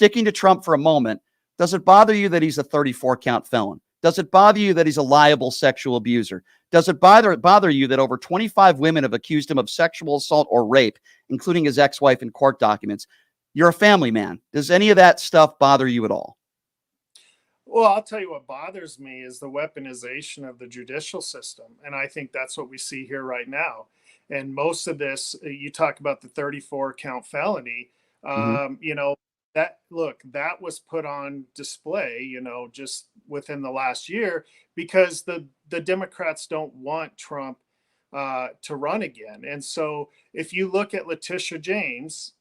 sticking to Trump for a moment, does it bother you that he's a 34 count felon? Does it bother you that he's a liable sexual abuser? Does it bother you that over 25 women have accused him of sexual assault or rape, including his ex-wife in court documents? You're a family man. Does any of that stuff bother you at all? Well, I'll tell you what bothers me is the weaponization of the judicial system. And I think that's what we see here right now. And most of this, you talk about the 34 count felony, you know, that was put on display, you know, just within the last year because the Democrats don't want Trump to run again. And so if you look at Letitia James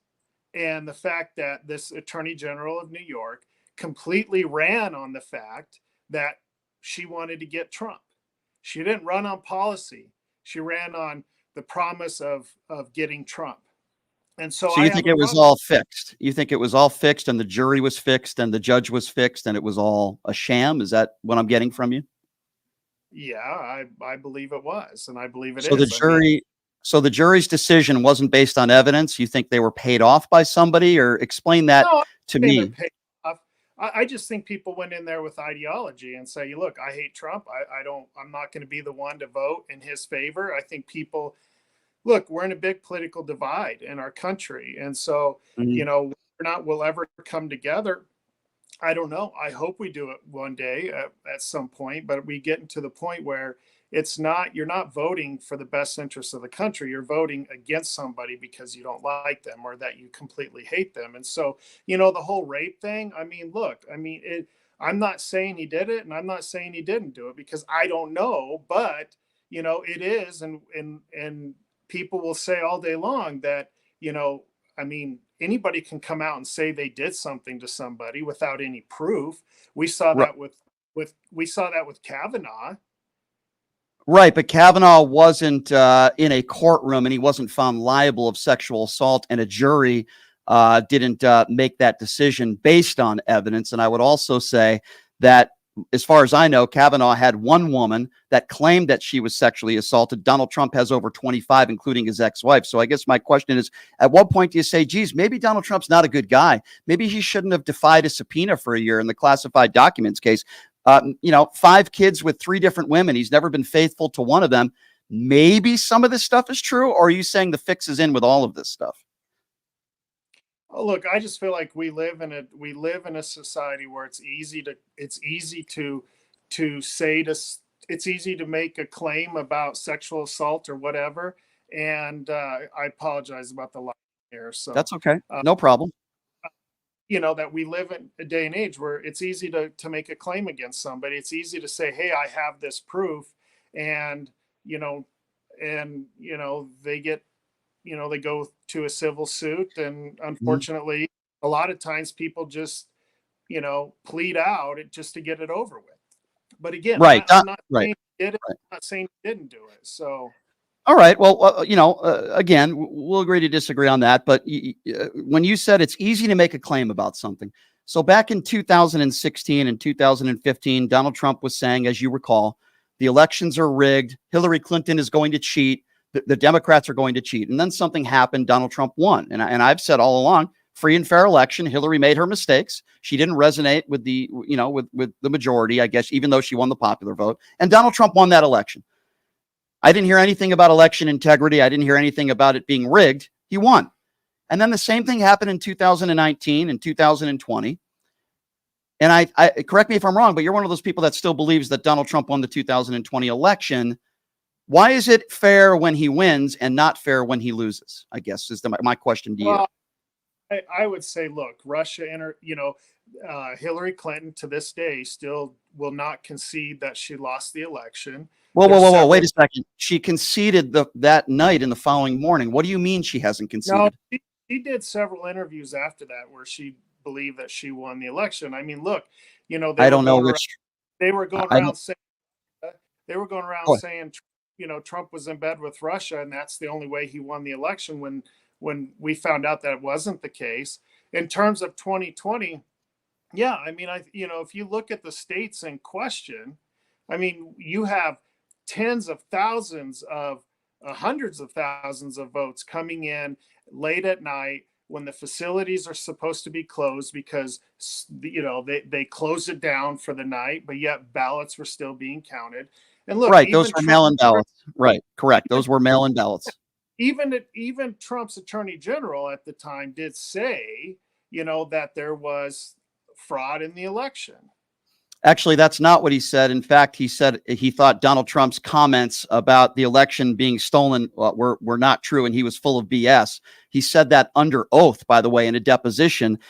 and the fact that this Attorney General of New York completely ran on the fact that she wanted to get Trump. She didn't run on policy. She ran on the promise of getting Trump. And so you think it was all fixed? You think it was all fixed and the jury was fixed and the judge was fixed and it was all a sham? Is that what I'm getting from you? Yeah, I believe it was. And I believe it is. So the jury's decision wasn't based on evidence. You think they were paid off by somebody, or explain that to me? I just think people went in there with ideology and say, look, I hate Trump. I'm not going to be the one to vote in his favor. I think people, look, we're in a big political divide in our country. And so, you know, whether or not we'll ever come together, I don't know. I hope we do it one day at some point, but we get into the point where you're not voting for the best interests of the country. You're voting against somebody because you don't like them or that you completely hate them. And so, you know, the whole rape thing, I mean, look, I mean, I'm not saying he did it and I'm not saying he didn't do it because I don't know, but you know, it is. And people will say all day long that, you know, I mean, anybody can come out and say they did something to somebody without any proof. We saw that with Kavanaugh. Right, but Kavanaugh wasn't in a courtroom and he wasn't found liable of sexual assault, and a jury didn't make that decision based on evidence. And I would also say that, as far as I know, Kavanaugh had one woman that claimed that she was sexually assaulted. Donald Trump has over 25, including his ex-wife. So I guess my question is, at what point do you say, geez, maybe Donald Trump's not a good guy? Maybe he shouldn't have defied a subpoena for a year in the classified documents case. You know, 5 kids with 3 different women. He's never been faithful to one of them. Maybe some of this stuff is true, or are you saying the fix is in with all of this stuff? Oh, look, I just feel like we live in a society where it's easy to make a claim about sexual assault or whatever. And I apologize about the line here. So that's okay. No problem. You know, that we live in a day and age where it's easy to make a claim against somebody. It's easy to say, hey, I have this proof. And, they get, they go to a civil suit. And unfortunately, a lot of times people just, plead out just to get it over with. But again, right. I'm not saying he did it. I'm not saying he didn't do it. So. All right. Well, again, we'll agree to disagree on that. But when you said it's easy to make a claim about something. So back in 2016 and 2015, Donald Trump was saying, as you recall, the elections are rigged. Hillary Clinton is going to cheat. The Democrats are going to cheat. And then something happened. Donald Trump won. And I've said all along, free and fair election. Hillary made her mistakes. She didn't resonate with with the majority, I guess, even though she won the popular vote. And Donald Trump won that election. I didn't hear anything about election integrity. I didn't hear anything about it being rigged. He won. And then the same thing happened in 2019 and 2020. And I correct me if I'm wrong, but you're one of those people that still believes that Donald Trump won the 2020 election. Why is it fair when he wins and not fair when he loses? I guess is my question to you. I would say, look, Russia Hillary Clinton to this day still will not concede that she lost the election. Whoa, wait a second. She conceded that night and the following morning. What do you mean she hasn't conceded? No, she did several interviews after that where she believed that she won the election. I mean, look, I don't know which. They were going around saying, Trump was in bed with Russia and that's the only way he won the election when we found out that it wasn't the case. In terms of 2020, yeah, I mean, if you look at the states in question, I mean, you have tens of thousands of hundreds of thousands of votes coming in late at night when the facilities are supposed to be closed because, they closed it down for the night, but yet ballots were still being counted. And look, Right. Those even were mail-in ballots. Right. Correct. Those were mail-in ballots. even Trump's attorney general at the time did say, that there was fraud in the election. Actually, that's not what he said. In fact, he said he thought Donald Trump's comments about the election being stolen were not true, and he was full of BS. He said that under oath, by the way, in a deposition.